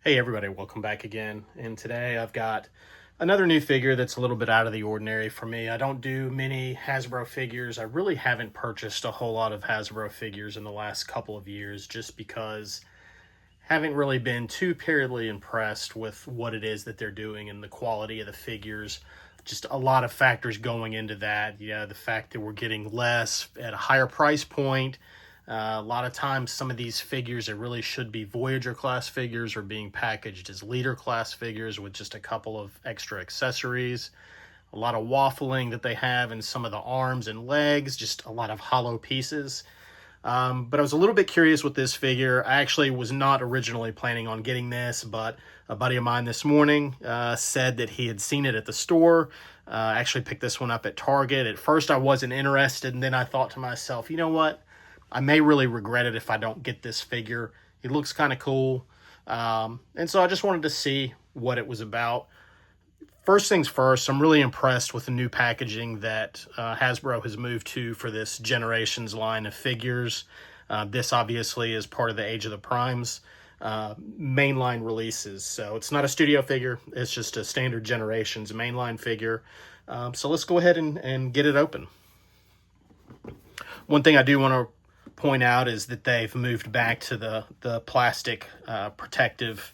Hey everybody, welcome back again. And today I've got another new figure that's a little bit out of the ordinary for me. I don't do many Hasbro figures. I really haven't purchased a whole lot of Hasbro figures in the last couple of years just because I haven't really been too terribly impressed with what it is that they're doing and the quality of the figures. Just a lot of factors going into that. The fact that we're getting less at a higher price point. A lot of times some of these figures that really should be Voyager class figures are being packaged as leader class figures with just a couple of extra accessories. A lot of waffling that they have in some of the arms and legs, just a lot of hollow pieces. But I was a little bit curious with this figure. I actually was not originally planning on getting this, but a buddy of mine this morning said that he had seen it at the store. I actually picked this one up at Target. At first I wasn't interested, and then I thought to myself, you know what? I may really regret it if I don't get this figure. It looks kind of cool. And so I just wanted to see what it was about. First things first, I'm really impressed with the new packaging that Hasbro has moved to for this Generations line of figures. This obviously is part of the Age of the Primes mainline releases. So it's not a studio figure. It's just a standard Generations mainline figure. So let's go ahead and get it open. One thing I do want to point out is that they've moved back to the plastic protective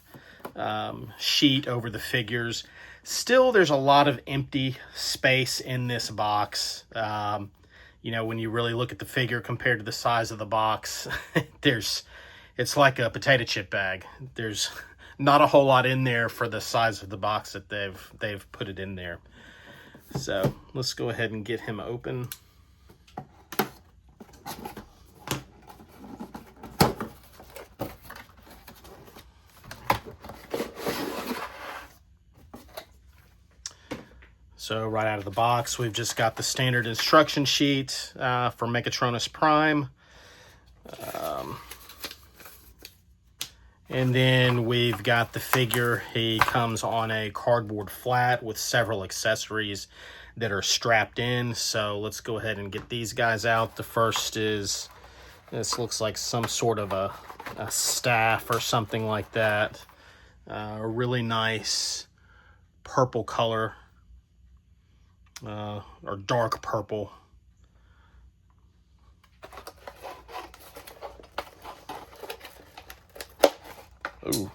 sheet over the figures. Still, there's a lot of empty space in this box. When you really look at the figure compared to the size of the box, it's like a potato chip bag. There's not a whole lot in there for the size of the box that they've put it in there. So let's go ahead and get him open. So right out of the box, we've just got the standard instruction sheet for Megatronus Prime. And then we've got the figure. He comes on a cardboard flat with several accessories that are strapped in. So let's go ahead and get these guys out. The first is, this looks like some sort of a staff or something like that. A really nice purple color. Or dark purple. Ooh,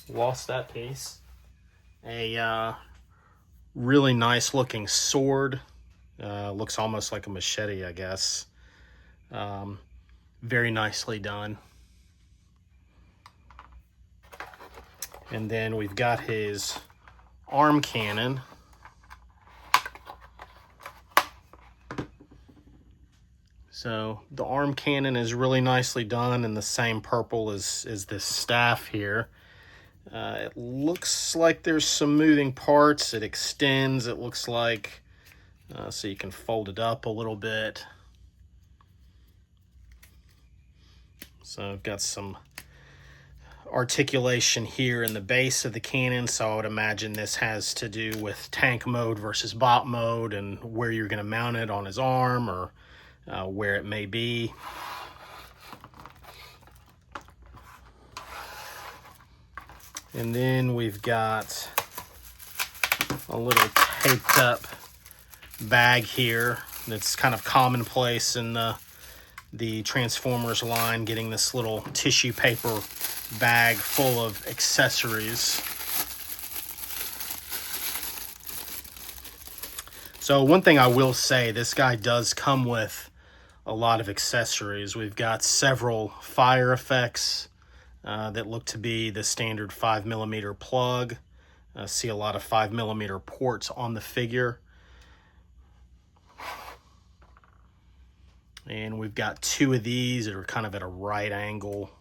lost that piece. A really nice looking sword. Looks almost like a machete, I guess. Very nicely done. And then we've got his arm cannon. So the arm cannon is really nicely done in the same purple as this staff here. It looks like there's some moving parts. It extends, it looks like, so you can fold it up a little bit. So I've got some articulation here in the base of the cannon, so I would imagine this has to do with tank mode versus bot mode and where you're going to mount it on his arm or where it may be. And then we've got a little taped up bag here that's kind of commonplace in the Transformers line, getting this little tissue paper bag full of accessories. So one thing I will say, this guy does come with a lot of accessories. We've got several fire effects that look to be the standard 5mm plug. See a lot of 5mm ports on the figure. And we've got two of these that are kind of at a right angle.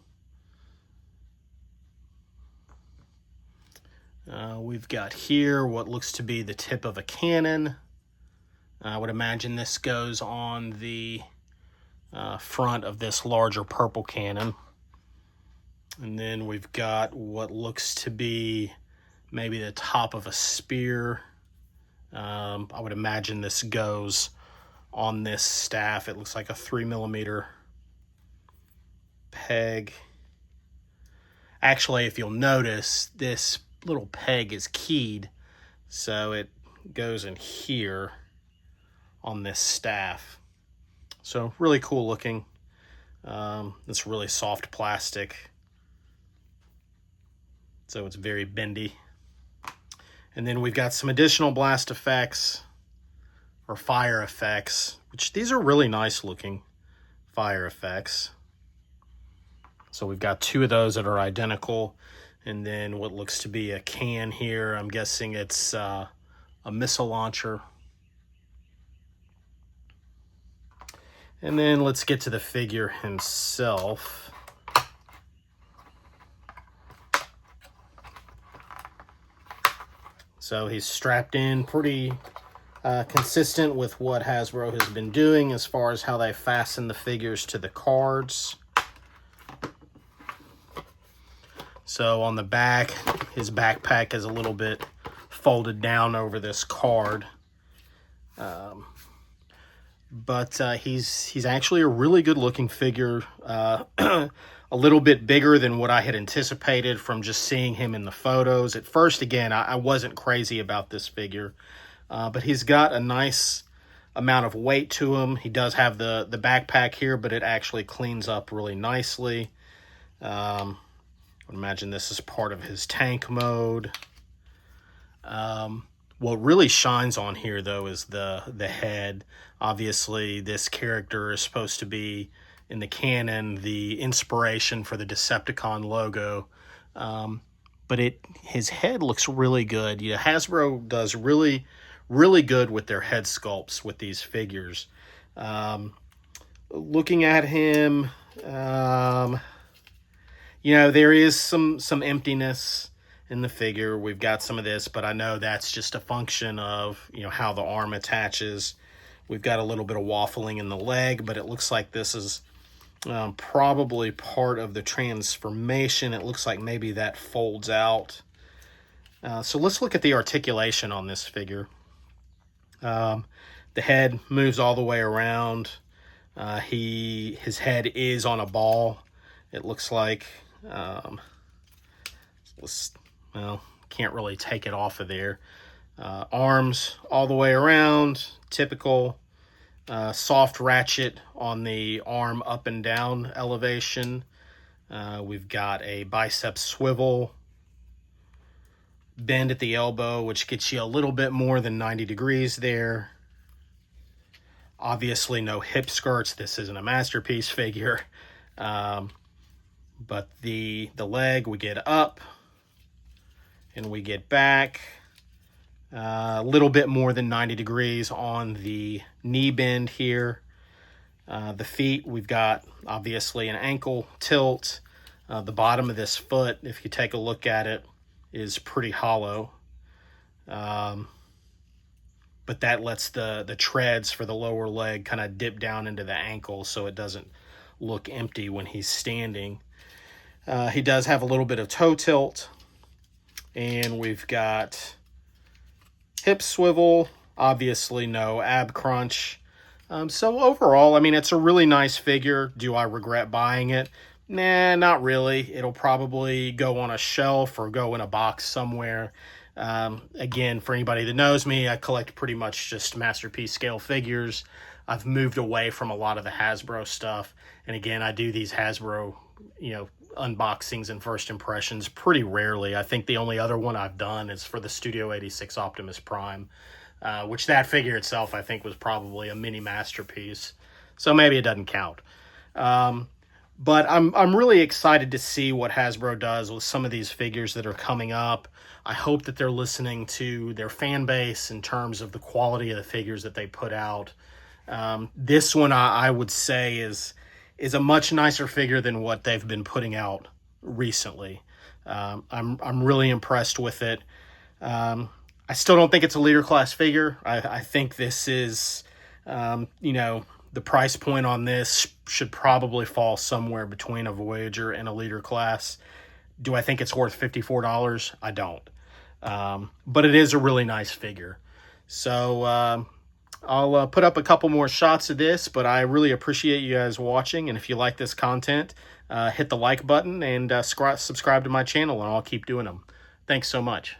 We've got here what looks to be the tip of a cannon. I would imagine this goes on the front of this larger purple cannon. And then we've got what looks to be maybe the top of a spear. I would imagine this goes on this staff. It looks like a 3mm peg. Actually, if you'll notice, this little peg is keyed, so it goes in here on this staff. So really cool looking. It's really soft plastic, so it's very bendy. And then we've got some additional blast effects or fire effects, which these are really nice looking fire effects. So we've got 2 of those that are identical, and then what looks to be a can here. I'm guessing it's a missile launcher. And then let's get to the figure himself. So he's strapped in pretty consistent with what Hasbro has been doing as far as how they fasten the figures to the cards. So on the back, his backpack is a little bit folded down over this card. But he's actually a really good looking figure. A little bit bigger than what I had anticipated from just seeing him in the photos. At first, again, I wasn't crazy about this figure. But he's got a nice amount of weight to him. He does have the backpack here, but it actually cleans up really nicely. I would imagine this is part of his tank mode. What really shines on here, though, is the head. Obviously, this character is supposed to be, in the canon, the inspiration for the Decepticon logo. But his head looks really good. You know, Hasbro does really, really good with their head sculpts with these figures. Looking at him, you know, there is some emptiness in the figure. We've got some of this, but I know that's just a function of, you know, how the arm attaches. We've got a little bit of waffling in the leg, but it looks like this is probably part of the transformation. It looks like maybe that folds out. So let's look at the articulation on this figure. The head moves all the way around. His head is on a ball, it looks like. Well, can't really take it off of there. Arms all the way around, typical. Soft ratchet on the arm up and down elevation. We've got a bicep swivel, bend at the elbow, which gets you a little bit more than 90 degrees there. Obviously no hip skirts. This isn't a masterpiece figure. But the leg, we get up and we get back. A little bit more than 90 degrees on the knee bend here. The feet, we've got obviously an ankle tilt. The bottom of this foot, if you take a look at it, is pretty hollow. But that lets the treads for the lower leg kind of dip down into the ankle so it doesn't look empty when he's standing. He does have a little bit of toe tilt. And we've got hip swivel, obviously no ab crunch. So overall, I mean, it's a really nice figure. Do I regret buying it? Nah, not really. It'll probably go on a shelf or go in a box somewhere. Again, for anybody that knows me, I collect pretty much just masterpiece scale figures. I've moved away from a lot of the Hasbro stuff. And again, I do these Hasbro, you know, unboxings and first impressions pretty rarely. I think the only other one I've done is for the Studio 86 Optimus Prime, which that figure itself I think was probably a mini masterpiece. So maybe it doesn't count. But I'm really excited to see what Hasbro does with some of these figures that are coming up. I hope that they're listening to their fan base in terms of the quality of the figures that they put out. This one I would say is a much nicer figure than what they've been putting out recently. I'm really impressed with it. I still don't think it's a leader class figure. I think this is, you know, the price point on this should probably fall somewhere between a Voyager and a leader class. Do I think it's worth $54? I don't. But it is a really nice figure. So I'll put up a couple more shots of this, but I really appreciate you guys watching. And if you like this content, hit the like button and subscribe to my channel, and I'll keep doing them. Thanks so much.